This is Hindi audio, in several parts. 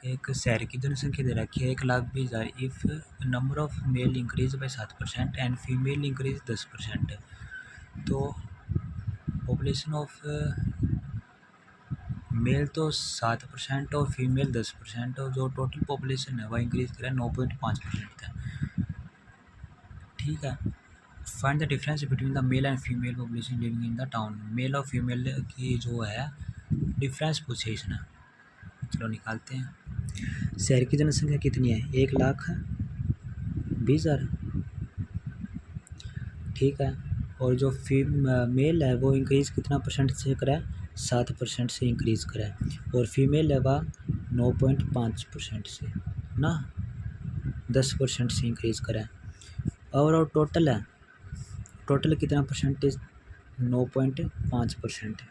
एक शहर की जनसंख्या दे रखी है 1,20,000। If number of male increase by 7% and female increase 10%। तो पॉपुलेशन ऑफ मेल तो 7% और फीमेल 10%, और जो टोटल पॉपुलेशन है वह इंक्रीज करें 9.5% तक। ठीक है। Find the difference between the male and female population living in the town. Male और फीमेल की जो है डिफरेंस पूछे इसने। चलो निकालते हैं। शहर की जनसंख्या कितनी है? 1,20,000। ठीक है। और जो मेल है वो इंक्रीज़ कितना परसेंट से करा है? 7% से इंक्रीज़ करा है। और फीमेल है वह 9.5% से ना 10% से इंक्रीज़ करा है। और टोटल है, टोटल कितना परसेंटेज? 9.5% है।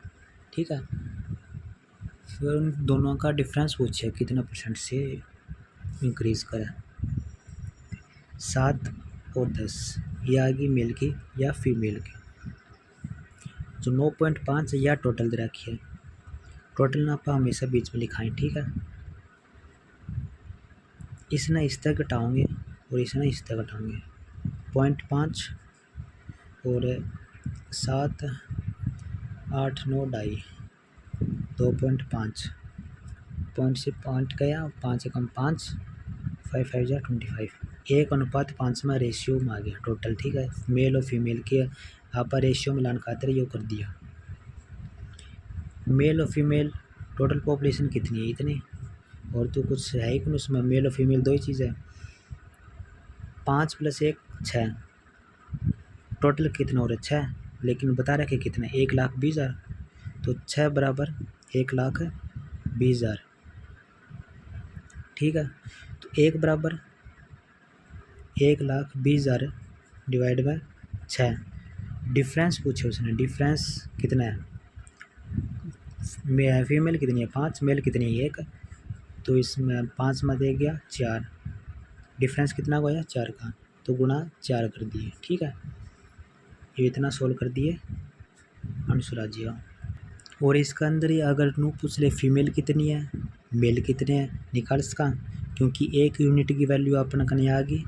ठीक है। फिर उन दोनों का डिफरेंस पूछे कितना परसेंट से इंक्रीज़ करा है। 7 और 10, ये आ गई मेल की या फीमेल की। जो 9.5 या टोटल दे रखी है, टोटल ना आप हमेशा बीच में लिखाएं। ठीक है। इसने इस तक घटाओगे और इसने इस तक घटाओगे। 0.5 और 7, 8, 9, 2.5, 2.5 पॉइंट से पॉइंट गया, 5 एकम 5, 5 5 जा 25, 1:5 में रेशियो में आ गया टोटल। ठीक है। मेल और फीमेल के आप रेशियो में लाने खातिर ये कर दिया। मेल और फीमेल टोटल पॉपुलेशन कितनी है? इतनी। और तो कुछ है ही नहीं उसमें, मेल और फीमेल दो ही चीज़ है। 5 + 1 6, टोटल कितना हो रहा है? 6, लेकिन बता रखे कितना? 1,20,000। तो 6 बराबर 1,20,000। ठीक है। तो 1 बराबर 1,20,000 डिवाइड बाय 6। डिफरेंस पूछे उसने, डिफरेंस कितना है? फीमेल कितनी है? 5, मेल कितनी है? 1। तो इसमें 5 में दे गया 4, डिफरेंस कितना को आया? 4 का। तो गुणा 4 कर दिए। ठीक है। ये इतना सोल्व कर दिए, आंसर आ जाएगा। और इसका अंदर ही अगर नू पूछ ले फीमेल कितनी है, मेल कितने हैं, निकाल इसका। क्योंकि एक यूनिट की वैल्यू अपना कने आ गई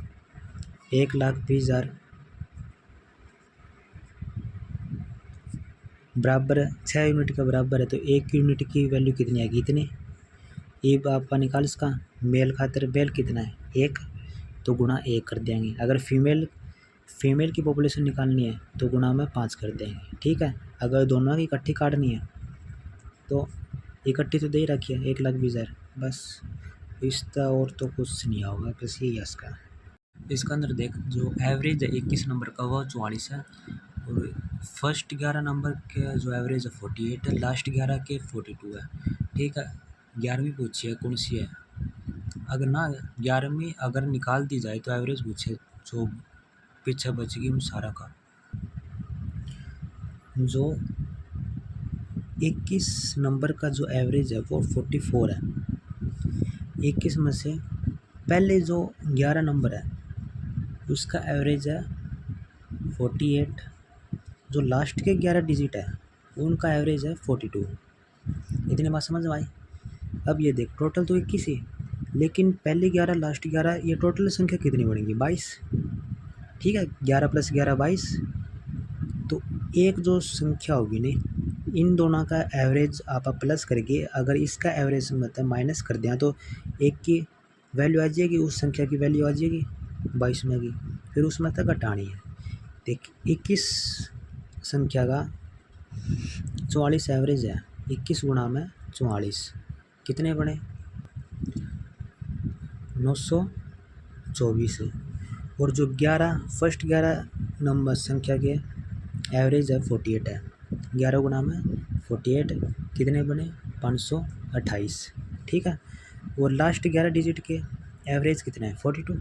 1,20,000 बराबर 6 यूनिट का बराबर है। तो एक यूनिट की वैल्यू कितनी आएगी? इतनी। ये आपका निकाल इसका। मेल खातिर मेल कितना है? 1, तो गुणा 1 कर देंगे। अगर फीमेल की पॉपुलेशन निकालनी है तो गुणा में 5 कर देंगे। ठीक है। अगर दोनों की इकट्ठी काटनी है तो इकट्ठी तो दे ही रखी है 1,20,000 बस। इसका और तो कुछ नहीं होगा, बस यही है इसका। इसका अंदर देख, जो एवरेज है 21 नंबर का वो 44 है। और फर्स्ट 11 नंबर के जो एवरेज है 48 है, लास्ट 11 के 42 है। ठीक है। 11वीं पूछी है कौन सी है? अगर ना 11वीं अगर निकाल दी जाए तो एवरेज पूछे, जो पीछे बच गई उन सारा का। जो 21 नंबर का जो एवरेज है वो 44 है। 21 में से पहले जो 11 नंबर है उसका एवरेज है 48। जो लास्ट के 11 डिजिट है उनका एवरेज है 42। इतनी बात समझ में आई? अब ये देख, टोटल तो 21 ही, लेकिन पहले 11 लास्ट 11, ये टोटल संख्या कितनी बनेगी? 22। ठीक है। 11 + 11 22। तो एक जो संख्या होगी नहीं, इन दोनों का एवरेज आप प्लस करके अगर इसका एवरेज मतलब माइनस कर दिया तो एक की वैल्यू आ जाएगी, उस संख्या की वैल्यू आ जाएगी 22 में की। फिर उसमें तक घटानी है। देख 21 संख्या का 44 एवरेज है। 21 गुणा में 44 कितने बने? 924 है। और जो 11 फर्स्ट 11 नंबर संख्या के एवरेज है 48 है। 11 गुणा में 48 कितने बने? 528। ठीक है। और लास्ट 11 डिजिट के एवरेज कितने हैं? 42।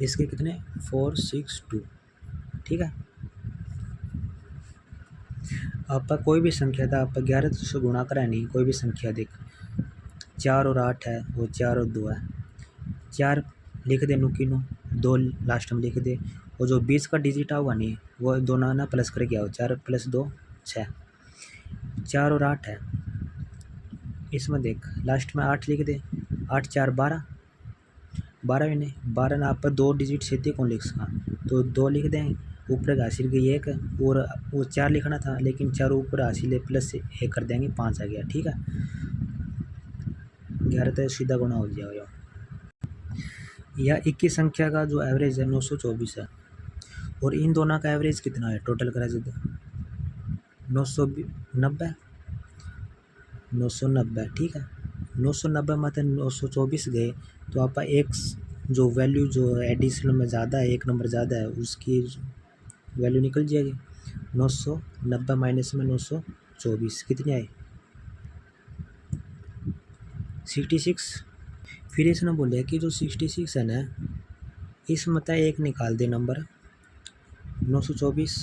इसके कितने? 462। ठीक है। आप कोई भी संख्या था, आप 11 से गुणा करा नहीं, कोई भी संख्या देख, 4 और 8 है, वो 4 और 2 है। 4 लिख दे नुकीनो, 2 लास्ट में लिख दे। और जो 20 का डिजिट होगा नहीं वो दोनों ना प्लस करके आओ। 4 + 2 6, 4 और 8 है, इसमें देख लास्ट में 8 लिख दे, 8 4 12, 12 भी नहीं, 12 ना आप दो डिजिट से कौन लिख सका, तो 2 लिख दें, ऊपर का हासिल गई 1 और वो 4 लिखना था लेकिन 4 ऊपर हासिल है प्लस 1 कर देंगे, 5 आ गया। ठीक है, 11 तो सीधा गुना हो जाएगा। या 21 संख्या का जो एवरेज है 924 है, और इन दोनों का एवरेज कितना है टोटल करा जाए 990, 990। ठीक है, 990 में तो 924 गए, तो आप एक जो वैल्यू जो एडिशनल में ज़्यादा है, एक नंबर ज़्यादा है, उसकी वैल्यू निकल जाएगी। 990 माइनस में 924 कितने आए 66। फिर इसने बोले कि जो 66 है ना, इसमें तो एक निकाल दे नंबर 924,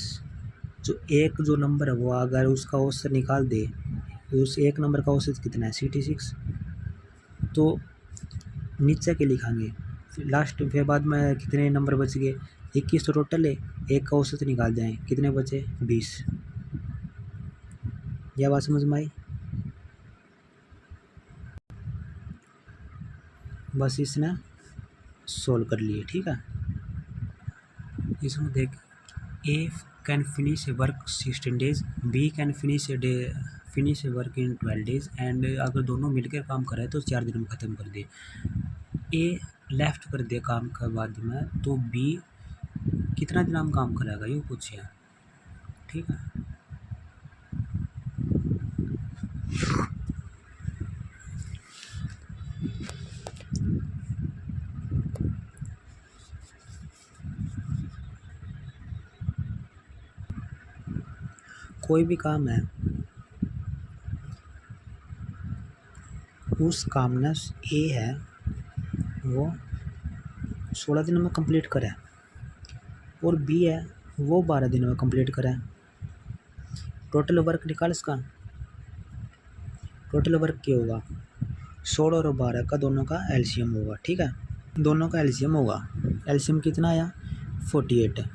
जो एक जो नंबर है वो अगर उसका औसत निकाल दे, उस एक नंबर का औसत कितना है 66, तो नीचे के लिखाएंगे फिर लास्ट, फिर बाद में कितने नंबर बच गए 21 तो टोटल है, एक का औसत निकाल जाए कितने बचे 20। यह बात समझ में आई। बस इसने सोल्व कर लिए। ठीक है, इसमें देख A can finish a work 16 days, B can finish a work in 12 days, and अगर दोनों मिलकर काम करे तो 4 दिन में ख़त्म कर दे। ए लेफ्ट कर दे काम के बाद में, तो बी कितना दिन हम काम करेगा ये पूछे। ठीक है, कोई भी काम है उस काम ने ए है वो 16 दिन में कंप्लीट करे, और बी है वो 12 दिन में कंप्लीट करे। टोटल वर्क निकाल इसका, टोटल वर्क क्या होगा 16 और 12 का दोनों का एलसीएम होगा। ठीक है, दोनों का एलसीएम होगा, एलसीएम कितना आया 48।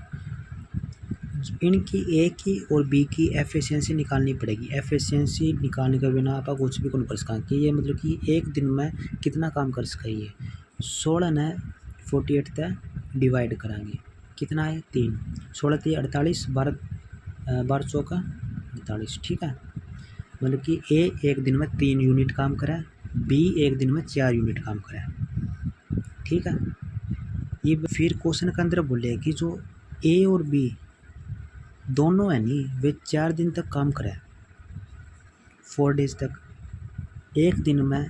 इनकी ए की और बी की एफिशिएंसी निकालनी पड़ेगी। एफिशिएंसी निकालने के बिना आप कुछ भी नहीं कर सका कि ये मतलब कि एक दिन में कितना काम कर सका। ये 16 ने 48 तक डिवाइड कराएंगे, कितना है 3, 16 3 48, 12 चौका 48। ठीक है, मतलब कि ए एक दिन में 3 यूनिट काम करे, बी एक दिन में 4 यूनिट काम करे। ठीक है, ये फिर क्वेश्चन के अंदर बोले कि जो ए और बी दोनों है नहीं वे 4 दिन तक काम करें, 4 डेज तक। एक दिन में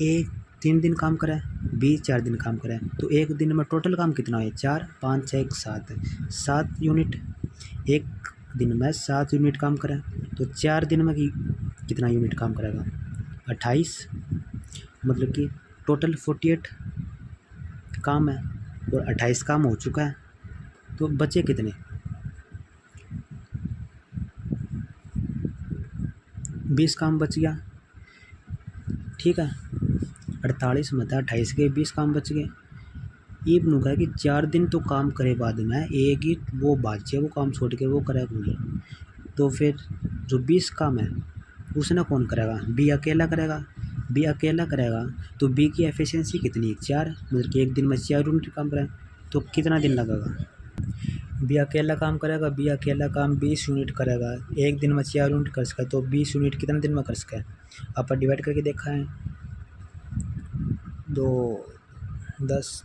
ए 3 दिन काम करे, बी 4 दिन काम करे, तो एक दिन में टोटल काम कितना है 4 5 6 7, 7 यूनिट। एक दिन में 7 यूनिट काम करे, तो 4 दिन में कितना यूनिट काम करेगा 28, मतलब कि टोटल 48 काम है और 28 काम हो चुका है, तो बचे कितने 20 काम बच गया। ठीक है, 48 में था 28 के 20 काम बच गए। ये बनूंगा है कि 4 दिन तो काम करे बाद में एक ही वो बाचे वो काम छोड़ के वो करे नहीं, तो फिर जो 20 काम है उसने कौन करेगा, बी अकेला करेगा। बी अकेला करेगा तो बी की एफिशिएंसी कितनी है 4, मतलब कि एक दिन में 4 यूनिट काम करें, तो कितना दिन लगेगा। बी अकेला काम करेगा, बी अकेला काम 20 यूनिट करेगा, एक दिन में 4 यूनिट कर सका, तो 20 यूनिट कितने दिन में कर सका है आप डिवाइड करके देखा है 2 10,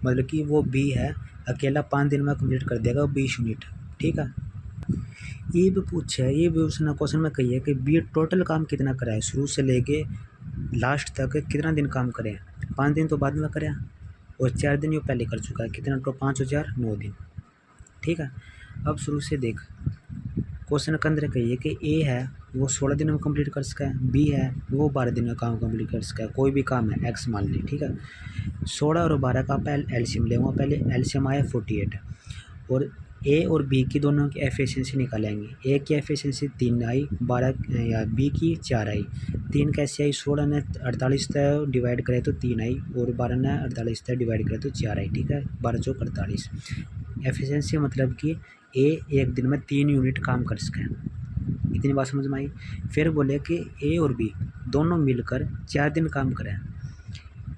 मतलब कि वो बी है अकेला 5 दिन में कंप्लीट कर देगा 20 यूनिट। ठीक है, ये भी पूछा है, ये भी उसने क्वेश्चन में कही है कि बी टोटल काम कितना करा है शुरू से लेके लास्ट तक कितना दिन काम करे, 5 दिन तो बाद में करे और 4 दिन ये पहले कर चुका है, कितना तो 5 और 4 9 दिन। ठीक है, अब शुरू से देख क्वेश्चन के अंदर कहिए कि ए है वो 16 दिन में कंप्लीट कर सका है, बी है वो 12 दिन में काम कंप्लीट कर सका है, कोई भी काम है एक्स मान ली। ठीक है, 16 और 12 का एलसीएम लेंगे, पहले एलसीएम आया 48, और ए और बी की दोनों की एफिशिएंसी निकालेंगे। ए की एफिशिएंसी 3 आई, 12 या बी की 4 आई। 3 कैसे आई 16 ने 48 तक डिवाइड करे तो 3 आई, और 12 ने 48 तक डिवाइड करे तो 4 आई। ठीक है, 12 चौक 48। एफिशिएंसी मतलब कि ए एक दिन में 3 यूनिट काम कर सके, इतनी बात समझ में आई। फिर बोले कि ए और बी दोनों मिलकर 4 दिन काम करें।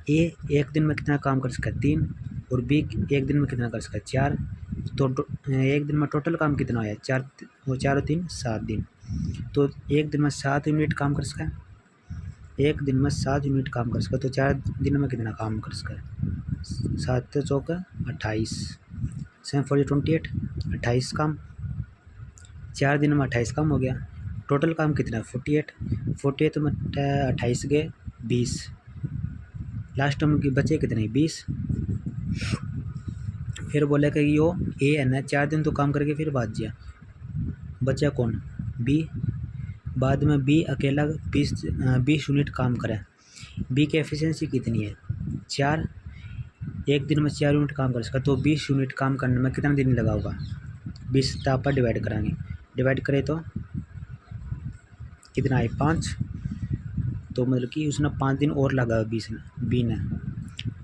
ए एक दिन में कितना काम कर सकता है 3, और बी एक दिन में कितना कर सकता है 4। तो एक दिन में टोटल काम कितना आया 4 और 4 और 3 7 दिन। तो एक दिन में 7 यूनिट काम कर सकता है, एक दिन में 7 यूनिट काम कर सकता है। तो 4 दिन में कितना काम कर सकता है 7 चौका 28, 7 4 28, 28 काम। 4 दिन में 28 काम हो गया। टोटल काम कितना है 48, 48 में 28 गए 20, लास्ट में बचे कितने 20। फिर बोले कि यो ए है ना 4 दिन तो काम करके फिर बात गया, बचा कौन बी। बाद में बी अकेला 20 यूनिट काम करे। बी की एफिशिएंसी कितनी है 4, एक दिन में 4 यूनिट काम कर सका। तो 20 यूनिट काम करने में कितना दिन लगा होगा 20 पर डिवाइड कराएंगे, डिवाइड करें तो कितना है 5। तो मतलब कि उसने 5 दिन और लगा बी ने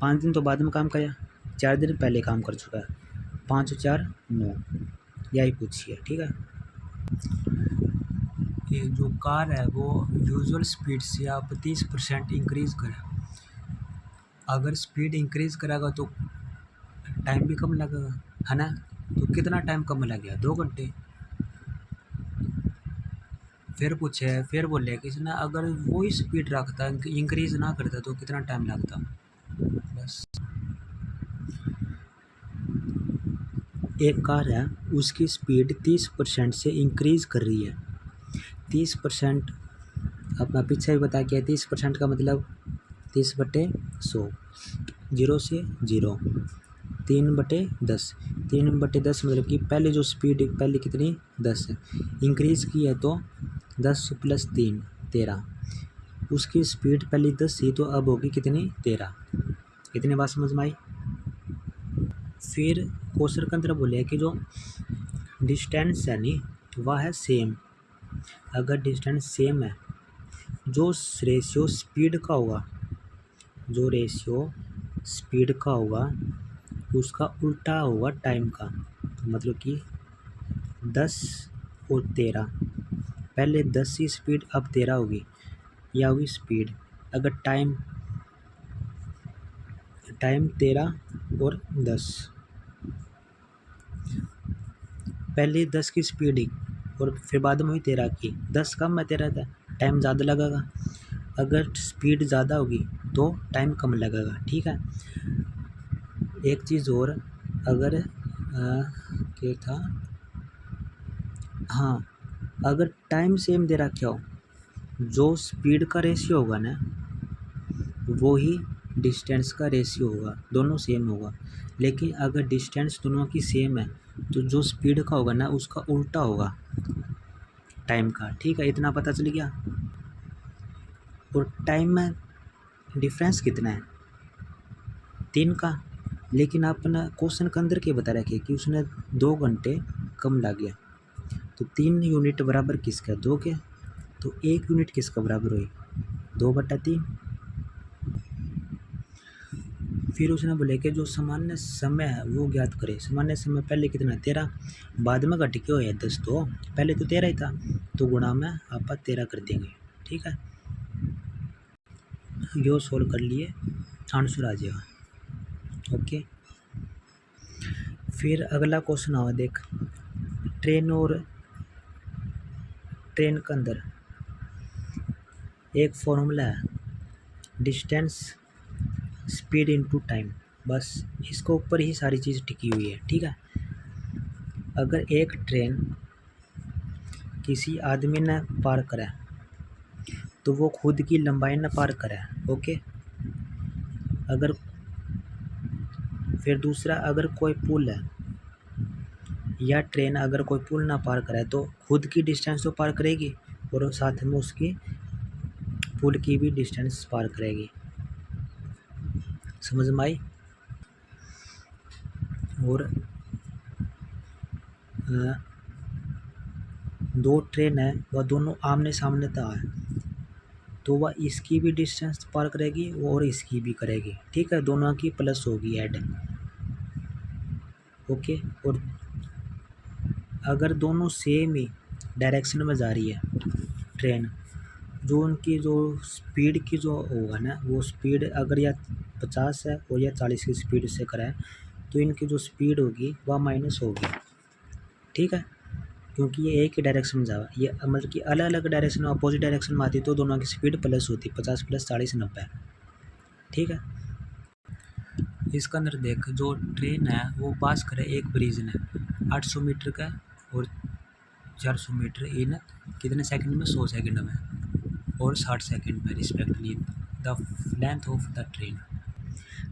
5 दिन तो बाद में काम किया, 4 दिन पहले काम कर चुका है। 5 और 4 9, यही पूछिए ठीक है। ये जो कार है वो यूजुअल स्पीड से आप 30% इंक्रीज़ करें। अगर स्पीड इंक्रीज़ करेगा तो टाइम भी कम लगेगा है ना। तो कितना टाइम कम लगेगा 2 घंटे। फिर पूछे, फिर बोले किसी ने अगर वो ही स्पीड रखता इंक्रीज़ ना करता तो कितना टाइम लगता। बस एक कार है उसकी स्पीड 30% से इंक्रीज़ कर रही है। 30% अपना पीछे भी बता के 30% का मतलब 30/100, 0 से 0, 3/10, 3/10 मतलब कि पहले जो स्पीड पहले कितनी 10 इंक्रीज़ की है तो 10 + 3 13, उसकी स्पीड पहले 10 थी तो अब होगी कितनी 13। इतनी बात समझ में आई। फिर क्वेश्चन के अंदर बोले कि जो डिस्टेंस है नी वह है सेम। अगर डिस्टेंस सेम है, जो रेशियो स्पीड का होगा, जो रेशियो स्पीड का होगा उसका उल्टा होगा टाइम का। मतलब कि 10 और 13, पहले 10 की स्पीड अब 13 होगी, या होगी स्पीड। अगर टाइम 13 और 10, पहले 10 की स्पीड और फिर बाद में हुई 13 की, 10 कम है 13 का, टाइम ज़्यादा लगेगा। अगर स्पीड ज़्यादा होगी तो टाइम कम लगेगा ठीक है। एक चीज़ और, अगर क्या था, हाँ, अगर टाइम सेम दे रखा हो, जो स्पीड का रेशियो होगा ना वो ही डिस्टेंस का रेशियो होगा, दोनों सेम होगा। लेकिन अगर डिस्टेंस दोनों की सेम है तो जो स्पीड का होगा ना उसका उल्टा होगा टाइम का ठीक है। इतना पता चल गया। और टाइम में डिफरेंस कितना है 3 का, लेकिन आपने क्वेश्चन के अंदर के बता रखे कि उसने 2 घंटे कम लग गया। तो 3 यूनिट बराबर किसका 2 के, तो 1 यूनिट किसका बराबर हुई 2/3। फिर उसने बोले कि जो सामान्य समय है वो ज्ञात करे। सामान्य समय पहले कितना 13, बाद में घट के होया 10, तो पहले तो 13 ही था, तो गुणा में आप 13 कर देंगे ठीक है। यो सोल्व कर लिए आंसर आ जाएगा ओके। फिर अगला क्वेश्चन आवा देख, ट्रेन के अंदर एक फॉर्मूला है डिस्टेंस स्पीड इनटू टाइम, बस इसके ऊपर ही सारी चीज़ टिकी हुई है ठीक है। अगर एक ट्रेन किसी आदमी ने पार करा तो वो खुद की लंबाई ने पार करा ओके। अगर फिर दूसरा, अगर कोई पुल है या ट्रेन अगर कोई पुल ना पार कराए तो खुद की डिस्टेंस तो पार करेगी और साथ में उसकी पुल की भी डिस्टेंस पार करेगी। समझ में आई। और दो ट्रेन है वह दोनों आमने सामने था है तो वह इसकी भी डिस्टेंस पार करेगी और इसकी भी करेगी ठीक है, दोनों की प्लस होगी ऐड ओके। और अगर दोनों सेम ही डायरेक्शन में जा रही है ट्रेन, जो उनकी जो स्पीड की जो होगा ना, वो स्पीड अगर या 50 है और या 40 की स्पीड से कराए तो इनकी जो स्पीड होगी वह माइनस होगी, ठीक है। क्योंकि ये एक ही डायरेक्शन में जा, ये मतलब कि अलग अलग डायरेक्शन में अपोजिट डायरेक्शन में आती तो दोनों की स्पीड प्लस होती, 50 प्लस 40 90, ठीक है। इसका अंदर देख, जो ट्रेन है वो पास करे एक ब्रिज ने 800 मीटर का और 400 मीटर इन कितने सेकंड में, 100 सेकंड में और 60 सेकंड में respectively the length of the train.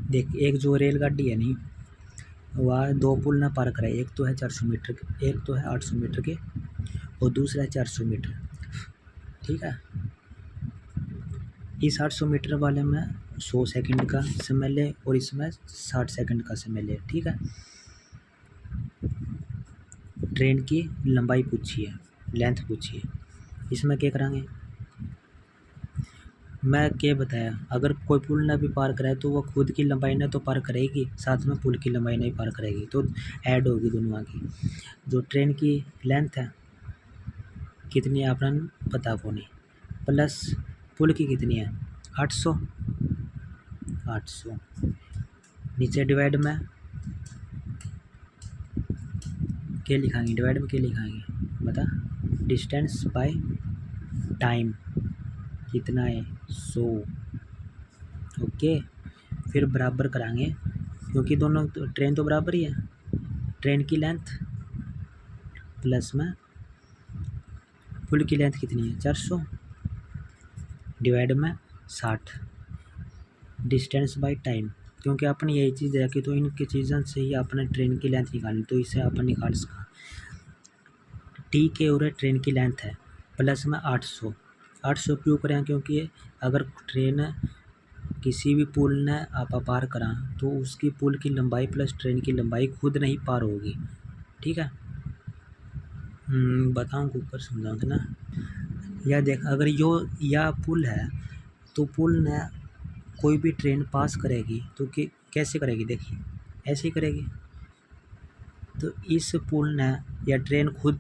देख, एक जो रेलगाड़ी है नहीं, वह दो पुल ना पार करे, एक तो है 400 मीटर के, एक तो है 800 मीटर के और दूसरा है 400 मीटर, ठीक है। इस 800 मीटर वाले में 100 सेकंड का समय ले और इसमें 60 सेकंड का समय ले, ठीक है। ट्रेन की लंबाई पूछी है, लेंथ पूछी है, इसमें क्या करांगे, मैं क्या बताया, अगर कोई पुल ना भी पार कराए तो वो खुद की लंबाई ना तो पार करेगी, साथ में पुल की लंबाई नहीं पार करेगी, तो ऐड होगी दोनों की। जो ट्रेन की लेंथ है कितनी है अपन पता को नहीं, प्लस पुल की कितनी है 800, नीचे डिवाइड में क्या लिखाएंगे, डिवाइड में क्या लिखाएंगे बता, डिस्टेंस बाय टाइम कितना है 100, ओके। फिर बराबर कराएंगे क्योंकि दोनों ट्रेन तो बराबर ही है, ट्रेन की लेंथ प्लस में पुल की लेंथ कितनी है 400 डिवाइड में 60, डिस्टेंस बाय टाइम, क्योंकि अपन यही चीज़ है कि तो इनकी चीज़ों से ही अपने ट्रेन की लेंथ निकालनी, तो इसे अपन निकाल सका। टी के और ट्रेन की लेंथ है प्लस में 800 क्यों करें, क्योंकि अगर ट्रेन किसी भी पुल ने आप पार करा तो उसकी पुल की लंबाई प्लस ट्रेन की लंबाई खुद नहीं पार होगी, ठीक है। बताऊँ ऊपर समझाऊँ ना, या देख, अगर यो या पुल है तो पुल ने कोई भी ट्रेन पास करेगी तो कि कैसे करेगी, देखिए ऐसे ही करेगी। तो इस पुल ने या ट्रेन खुद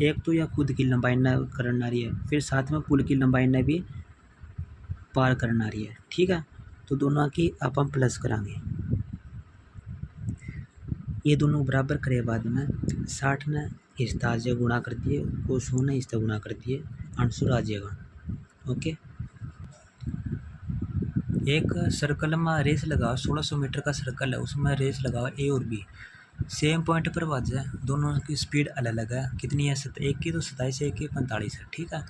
एक तो या खुद की लंबाई न करना रही है, फिर साथ में पुल की लंबाई ने भी पार करना रही है, ठीक है। तो दोनों की अपन प्लस करांगे, ये दोनों बराबर करे बाद में 60 ने इस ताजे गुणा कर दिए और 100 ने इस गुणा कर दिए, आंसर आ जाएगा, ओके। एक सर्कल में रेस लगाओ, 1600 मीटर का सर्कल है, उसमें रेस लगाओ ए और बी, सेम पॉइंट पर बाजे, दोनों की स्पीड अलग अलग है, कितनी है एक की तो 27 है, एक की 45 है, ठीक है।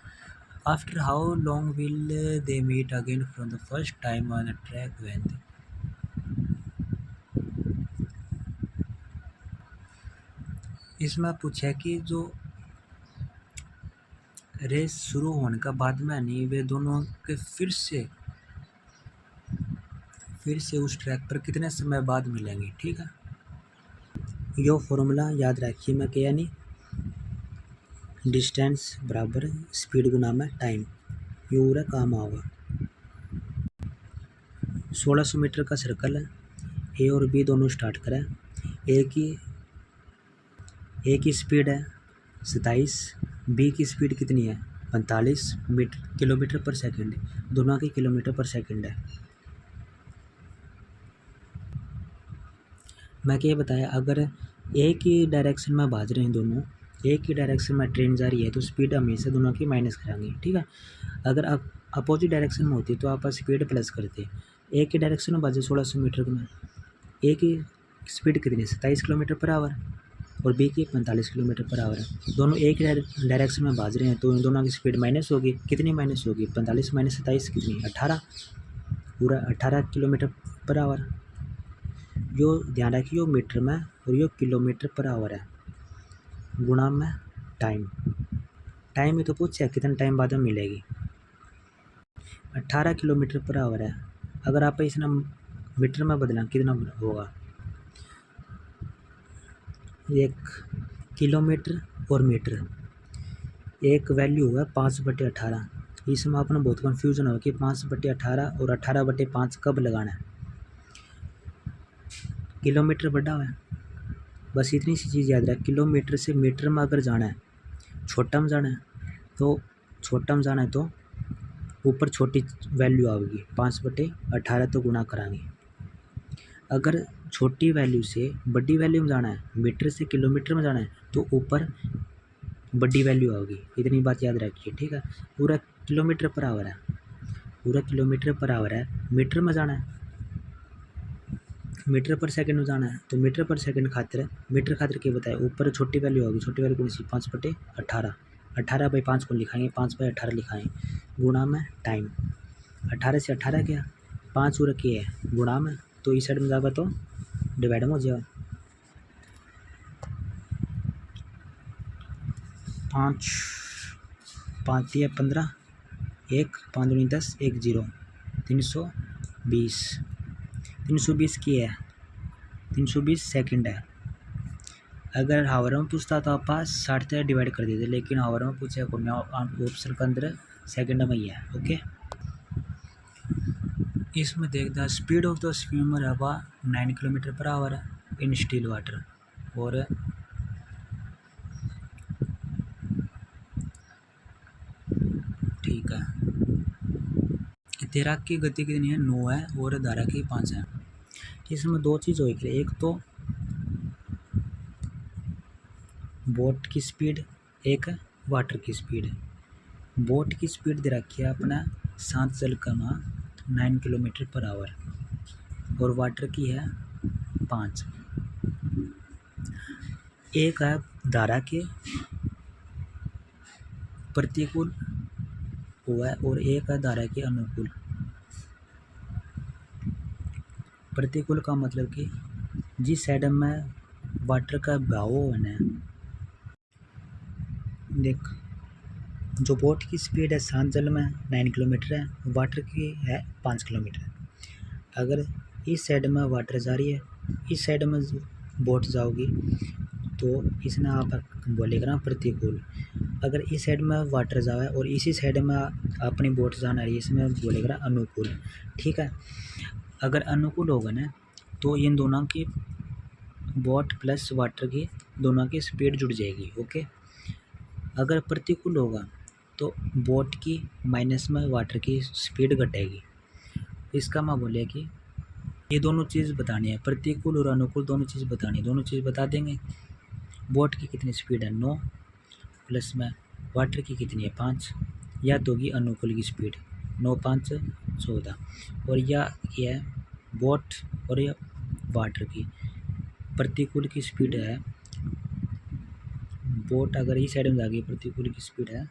After how long will they meet again from the first time on a track when, इसमें पूछा कि जो रेस शुरू होने का बाद में नहीं, वे दोनों के फिर से उस ट्रैक पर कितने समय बाद मिलेंगे, ठीक है। यो फॉर्मूला याद रखिए, मैं क्या नहीं, डिस्टेंस बराबर स्पीड गुना में टाइम, ये पूरा काम आएगा। 1600 मीटर का सर्कल है, ए और बी दोनों स्टार्ट करें, ए की स्पीड है 27, बी की स्पीड कितनी है 45 किलोमीटर पर सेकंड, दोनों की किलोमीटर पर सेकंड है। मैं क्या बताया, अगर एक ही डायरेक्शन में भाज रहे हैं दोनों, एक ही डायरेक्शन में ट्रेन जा रही है तो स्पीड हमेशा दोनों की माइनस कराएंगे, ठीक है। अगर आप अपोजिट डायरेक्शन में होती तो आप स्पीड प्लस करते, एक ही डायरेक्शन में भाजे 1600 मीटर में, एक ही स्पीड कितनी है 27 किलोमीटर पर आवर और बी की 45 किलोमीटर पर आवर है, दोनों एक डायरेक्शन में भाज रहे हैं तो इन दोनों की स्पीड माइनस होगी, कितनी माइनस होगी 45 माइनस 27 कितनी 18, पूरा 18 किलोमीटर पर आवर। यो ध्यान रखिए, यो मीटर में और यो किलोमीटर पर आवर है, गुणा में टाइम में तो पूछा है कितना टाइम बाद में मिलेगी, 18 किलोमीटर पर आवर है, अगर आप इसने मीटर में बदला कितना होगा, एक किलोमीटर और मीटर एक वैल्यू है 5/18, इसमें अपना बहुत कन्फ्यूजन हो कि 5/18 और 18/5 कब लगाना है, किलोमीटर बड़ा है, बस इतनी सी चीज़ याद रख, किलोमीटर से मीटर में अगर जाना है, छोटा में जाना है तो ऊपर छोटी वैल्यू आएगी 5/18 तो गुणा करांगे। अगर छोटी वैल्यू से बड़ी वैल्यू में जाना है, मीटर से किलोमीटर में जाना है, तो ऊपर बड़ी वैल्यू आएगी। इतनी बात याद रखिए, ठीक है। पूरा किलोमीटर पर आवर है, पूरा किलोमीटर पर आवर है, मीटर में जाना है, मीटर पर सेकंड में जाना है, तो मीटर पर सेकंड खातिर क्या बताया, ऊपर छोटी वैल्यू होगी, छोटी वैल्यू कौन सी 5/18, 18/5 को लिखाएंगे, 5/18 लिखाएंगे, गुणा में टाइम, 18 से 18 क्या 5 और के है गुणा में, तो इस साइड में जाएगा तो डिवाइड में हो जाएगा, 5 5 दिया 15, 1 5 दूनी 10, 1 0, 320, 320 की है, 320 सेकंड है। अगर हावर में पूछता तो आप 60 से डिवाइड कर देते, लेकिन हावर में पूछा कौन, ऑप्शन के अंदर सेकंड में ही है। ओके, इसमें देखता है स्पीड ऑफ द स्विमर है वह 9 किलोमीटर पर आवर है इन स्टिल वाटर, और ठीक है, तैराक की गति कितनी है 9 है और धारा की 5 है। इसमें दो चीज़ होगी, एक तो बोट की स्पीड, एक वाटर की स्पीड। बोट की स्पीड दे रखी है अपना शांत जल का 9 किलोमीटर पर आवर, और वाटर की है 5। एक है धारा के प्रतिकूल हुआ है और एक है धारा के अनुकूल। प्रतिकूल का मतलब कि जिस साइड में वाटर का बहाव होना है, देख जो बोट की स्पीड है शांत जल में 9 किलोमीटर है, वाटर की है 5 किलोमीटर। अगर इस साइड में वाटर जा रही है, इस साइड में बोट जाओगी, तो इसने आप बोलेगा ना प्रतिकूल। अगर इस साइड में वाटर जाए और इसी साइड में अपनी बोट जाना रही है, इसमें बोलेगा ना अनुकूल, ठीक है। अगर अनुकूल होगा ना तो इन दोनों की बोट प्लस वाटर की दोनों की स्पीड जुड़ जाएगी। ओके, अगर प्रतिकूल होगा तो बोट की माइनस में वाटर की स्पीड घटेगी। इसका मैं बोले कि ये दोनों चीज़ बतानी है, प्रतिकूल और अनुकूल दोनों चीज़ बतानी है, दोनों चीज़ बता देंगे। बोट की कितनी स्पीड है 9, प्लस में वाटर की कितनी है 5, या तो होगी अनुकूल की स्पीड 9 5 14, और या ये है बोट और या वाटर की प्रतिकूल की स्पीड है, बोट अगर इस साइड में जाएगी प्रतिकूल की स्पीड है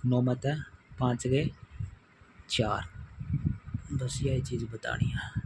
9 मत है 5 गए 4, बस यही चीज़ बतानी है।